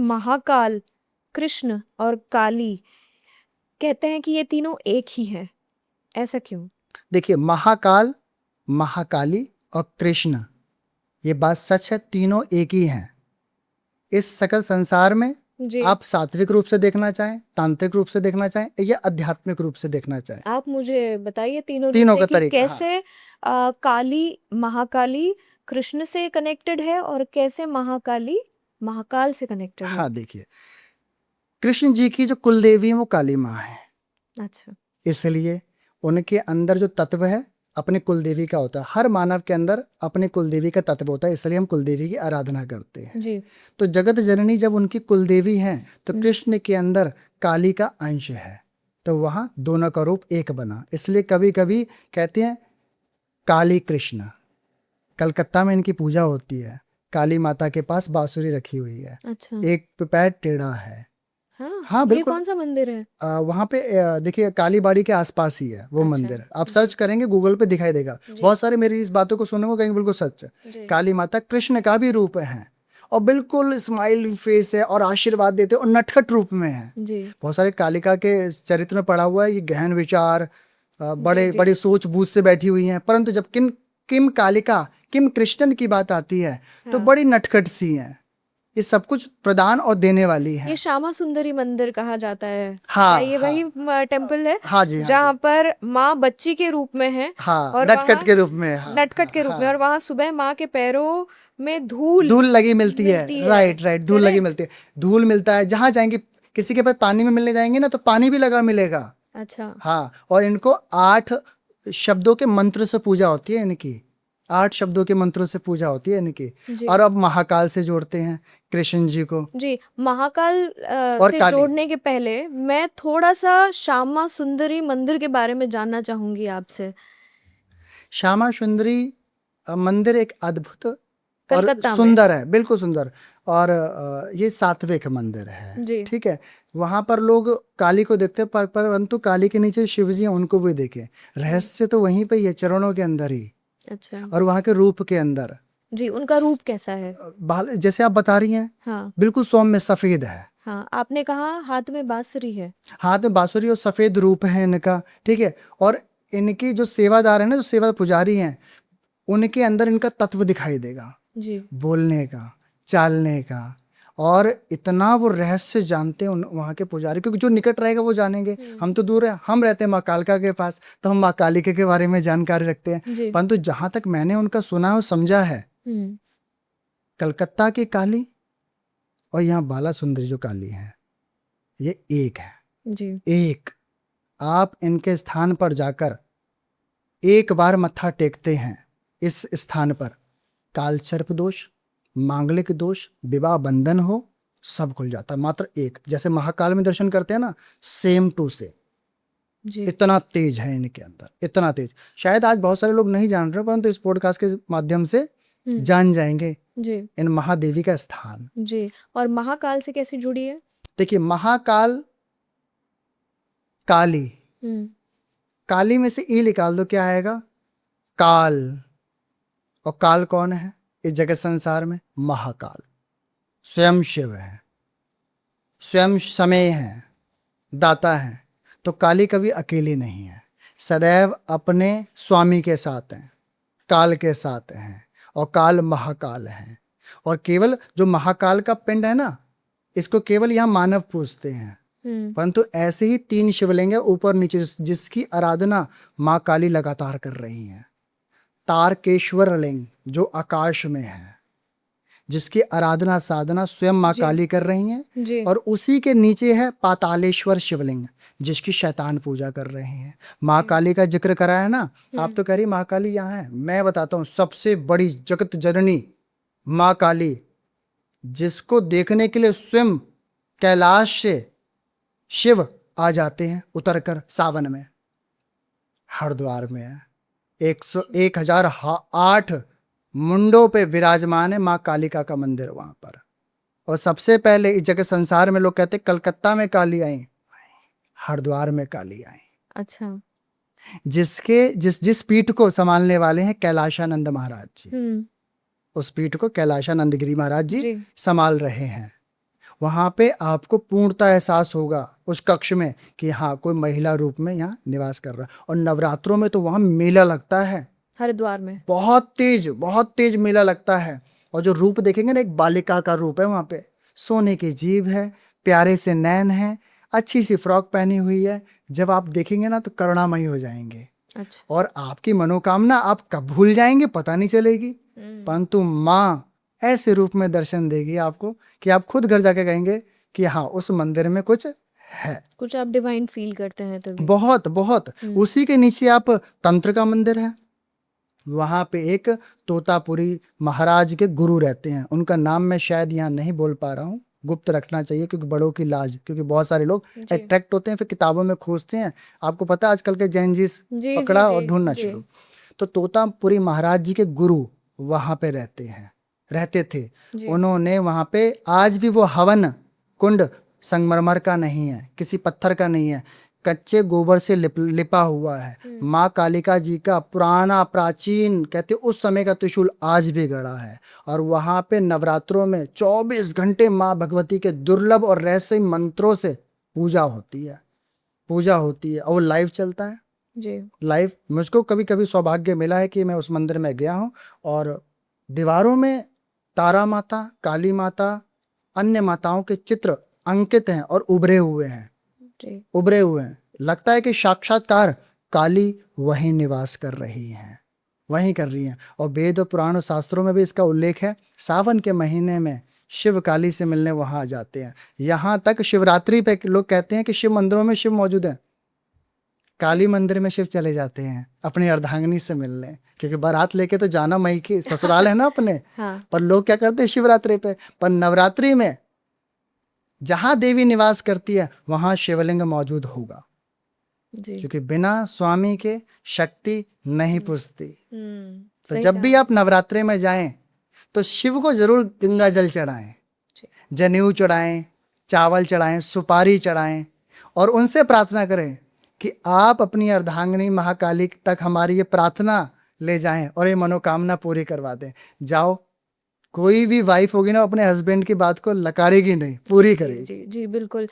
महाकाल, कृष्ण और काली कहते हैं कि ये तीनों एक ही हैं, ऐसा क्यों? देखिए, महाकाल, महाकाली और कृष्ण, ये बात सच है, तीनों एक ही हैं। इस सकल संसार में जी, आप सात्विक रूप से देखना चाहें, तांत्रिक रूप से देखना चाहें या आध्यात्मिक रूप से देखना चाहें, आप मुझे बताइए तीनों रूप तीनों से का कि तरीका। हाँ, कैसे काली महाकाली कृष्ण से कनेक्टेड है और कैसे महाकाली महाकाल से कनेक्टेड है। हाँ, देखिए, कृष्ण जी की जो कुलदेवी है वो काली माँ है, अच्छा, इसलिए उनके अंदर जो तत्व है अपने कुलदेवी का होता है। हर मानव के अंदर अपने कुलदेवी का तत्व होता है, इसलिए हम कुलदेवी की आराधना करते हैं। जी, तो जगत जननी जब उनकी कुलदेवी हैं तो कृष्ण के अंदर काली का अंश है, तो वहाँ दोनों का रूप एक बना। इसलिए कभी कभी कहते हैं काली कृष्ण। कलकत्ता में इनकी पूजा होती है, काली माता के पास बांसुरी रखी हुई है, अच्छा, एक पैर टेढ़ा है। हाँ, हाँ, ये बिल्कुल। कौन सा मंदिर है? वहाँ पे देखिए, कालीबाड़ी के आसपास ही है वो अच्छा, मंदिर। आप जी, सर्च करेंगे गूगल पे दिखाई देगा। जी, बहुत सारे मेरी इस बातों को सुनेंगे, कहेंगे बिल्कुल सच है। जी, काली माता कृष्ण का भी रूप है और बिल्कुल स्माइल फेस है और आशीर्वाद देते हैं और नटखट रूप में है। जी, बहुत सारे कालिका के चरित्र में पढ़ा हुआ है, ये गहन विचार, जी, बड़े जी, बड़े सूझ बूझ से बैठी हुई हैं, परंतु जब किम किम कालिका किम कृष्णन की बात आती है तो हाँ, बड़ी नटखट सी हैं। ये सब कुछ प्रदान और देने वाली ये हैं। श्यामा सुंदरी मंदिर कहा जाता है। क्या हाँ, ये हाँ, वही टेम्पल है हाँ जी, हाँ जी, जहाँ पर माँ बच्ची के रूप में है हाँ, और नटखट वहाँ के रूप में, हाँ, नटखट हाँ, के रूप में, और हाँ। वहाँ सुबह माँ के पैरों में धूल धूल लगी मिलती है, मिलती है। राइट राइट, धूल लगी करेक्ट। मिलती है। धूल मिलता है, जहाँ जाएंगे किसी के पास पानी में मिलने जाएंगे ना तो पानी भी लगा मिलेगा। अच्छा, हाँ, और इनको 8 शब्दों के मंत्र से पूजा होती है इनकी। 8 शब्दों के मंत्रों से पूजा होती है इनकी। जी, और अब महाकाल से जोड़ते हैं कृष्ण जी को जी। महाकाल और से काली। जोड़ने के पहले मैं थोड़ा सा श्यामा सुंदरी मंदिर के बारे में जानना चाहूंगी आपसे। श्यामा सुंदरी मंदिर एक अद्भुत और कलकत्ता में। सुंदर है, बिल्कुल सुंदर। और ये सात्विक मंदिर है, जी, ठीक है। वहाँ पर लोग काली को देखते हैं, परंतु काली के नीचे शिव जी हैं, उनको भी देखें। रहस्य तो वहीं पे ही है, चरणों के अंदर ही अच्छा, और वहाँ के रूप के अंदर। जी। उनका रूप कैसा है? जैसे आप बता रही हैं, हाँ, बिल्कुल सौम्य सफेद है। हाँ, आपने कहा हाथ में बांसुरी है। हाथ में बांसुरी और सफेद रूप है इनका, ठीक है। और इनकी जो सेवादार है ना, जो सेवा पुजारी हैं, उनके अंदर इनका तत्व दिखाई देगा, जी, बोलने का, चालने का। और इतना वो रहस्य जानते हैं वहाँ के पुजारी, क्योंकि जो निकट रहेगा वो जानेंगे। हम तो दूर है, हम रहते हैं माँ कालिका के पास, तो हम माँ कालिका के बारे में जानकारी रखते हैं। जी, परंतु जहाँ तक मैंने उनका सुना और समझा है, हम्म, कलकत्ता की काली और यहाँ बाला सुंदरी जो काली है, ये एक है, जी, एक। आप इनके स्थान पर जाकर एक बार मत्था टेकते हैं, इस स्थान पर काल सर्प दोष, मांगलिक दोष, विवाह बंधन हो, सब खुल जाता है। मात्र एक, जैसे महाकाल में दर्शन करते हैं ना, सेम टू से। जी, इतना तेज है इनके अंदर, इतना तेज। शायद आज बहुत सारे लोग नहीं जान रहे, परंतु इस पॉडकास्ट के माध्यम से हम्म, जान जाएंगे जी, इन महादेवी का स्थान। जी। और महाकाल से कैसे जुड़ी है? देखिए, महाकाल, काली, हम्म, काली में से ई निकाल दो, क्या आएगा? काल। और काल कौन है इस जगत संसार में? महाकाल, स्वयं शिव है, स्वयं समय है, दाता है। तो काली कभी अकेली नहीं है, सदैव अपने स्वामी के साथ हैं, काल के साथ हैं। और काल महाकाल है। और केवल जो महाकाल का पिंड है ना, इसको केवल यहाँ मानव पूजते हैं, परंतु ऐसे ही 3 शिवलिंग है ऊपर नीचे, जिसकी आराधना माँ काली लगातार कर रही हैं। तारकेश्वर लिंग जो आकाश में है, जिसकी आराधना साधना स्वयं माँ जी, काली कर रही हैं। जी, और उसी के नीचे है पातालेश्वर शिवलिंग, जिसकी शैतान पूजा कर रहे हैं। माँ जी, काली का जिक्र करा है ना, आप तो कह रही माँ काली यहाँ है। मैं बताता हूँ, सबसे बड़ी जगत जननी माँ काली, जिसको देखने के लिए स्वयं कैलाश से शिव आ जाते हैं उतरकर सावन में, हरिद्वार में है। 101,008 मुंडों पे विराजमान है माँ कालिका का मंदिर वहां पर। और सबसे पहले इस जगह संसार में लोग कहते हैं कलकत्ता में काली आई, हरिद्वार में काली आई। अच्छा, जिसके जिस जिस पीठ को संभालने वाले हैं कैलाशानंद महाराज जी, हम्म, उस पीठ को कैलाशानंद गिरी महाराज जी जी, संभाल रहे हैं। वहां पे आपको पूर्णता एहसास होगा उस कक्ष में कि हाँ कोई महिला रूप में यहाँ निवास कर रहा है। और नवरात्रों में तो वहां मेला लगता है, हरिद्वार में। बहुत तेज मेला लगता है। और जो रूप देखेंगे ना, एक बालिका का रूप है वहां पे, सोने की जीभ है, प्यारे से नैन है, अच्छी सी फ्रॉक पहनी हुई है। जब आप देखेंगे ना तो करुणामयी हो जाएंगे अच्छा। और आपकी मनोकामना आप कब भूल जाएंगे पता नहीं चलेगी। परंतु माँ ऐसे रूप में दर्शन देगी आपको कि आप खुद घर जाके कहेंगे कि हाँ उस मंदिर में कुछ है। कुछ आप डिवाइन फील करते हैं तभी। बहुत बहुत। उसी के नीचे आप तंत्र का मंदिर है, वहां पे एक तोतापुरी महाराज के गुरु रहते हैं। उनका नाम मैं शायद यहाँ नहीं बोल पा रहा हूँ, गुप्त रखना चाहिए क्योंकि बड़ों की लाज, क्योंकि बहुत सारे लोग जी अट्रैक्ट होते हैं फिर किताबों में खोजते हैं। आपको पता है आजकल के जैन जी जी पकड़ा और जी ढूंढना जी। शुरू। तो तोतापुरी महाराज जी के गुरु वहां पे रहते थे। जी। उन्होंने वहां पे, आज भी वो हवन कुंड संगमरमर का नहीं है, किसी पत्थर का नहीं है, कच्चे गोबर से लिपा हुआ है। माँ कालिका जी का पुराना प्राचीन, कहते उस समय का त्रिशूल आज भी गड़ा है। और वहां पे नवरात्रों में 24 घंटे माँ भगवती के दुर्लभ और रहस्य मंत्रों से पूजा होती है और वो लाइव चलता है। जी। लाइव मुझको कभी कभी सौभाग्य मिला है कि मैं उस मंदिर में गया हूँ और दीवारों में तारा माता, काली माता, अन्य माताओं के चित्र अंकित हैं और उभरे हुए हैं। लगता है कि साक्षात्कार काली वहीं निवास कर रही हैं, वहीं कर रही हैं। और वेद और पुराण और शास्त्रों में भी इसका उल्लेख है। सावन के महीने में शिव काली से मिलने वहां आ जाते हैं। यहाँ तक शिवरात्रि पे लोग कहते हैं कि शिव मंदिरों में शिव मौजूद है, काली मंदिर में शिव चले जाते हैं अपनी अर्धांगिनी से मिलने, क्योंकि बारात लेके तो जाना मई की ससुराल है ना अपने। हाँ। पर लोग क्या करते हैं शिवरात्रि पे, पर नवरात्रि में जहां देवी निवास करती है वहां शिवलिंग मौजूद होगा, जी। क्योंकि बिना स्वामी के शक्ति नहीं पुजती। तो सही जब कहा। भी आप नवरात्रि में जाएं तो शिव को जरूर गंगा जल चढ़ाएं, जी। जनेऊ चढ़ाएं, चावल चढ़ाएं, सुपारी चढ़ाएं और उनसे प्रार्थना करें कि आप अपनी अर्धांगिनी महाकाली तक हमारी ये प्रार्थना ले जाएं और ये मनोकामना पूरी करवा दें। जाओ, कोई भी वाइफ होगी ना अपने हस्बैंड की बात को लकारेगी नहीं, पूरी जी करेगी। जी जी बिल्कुल।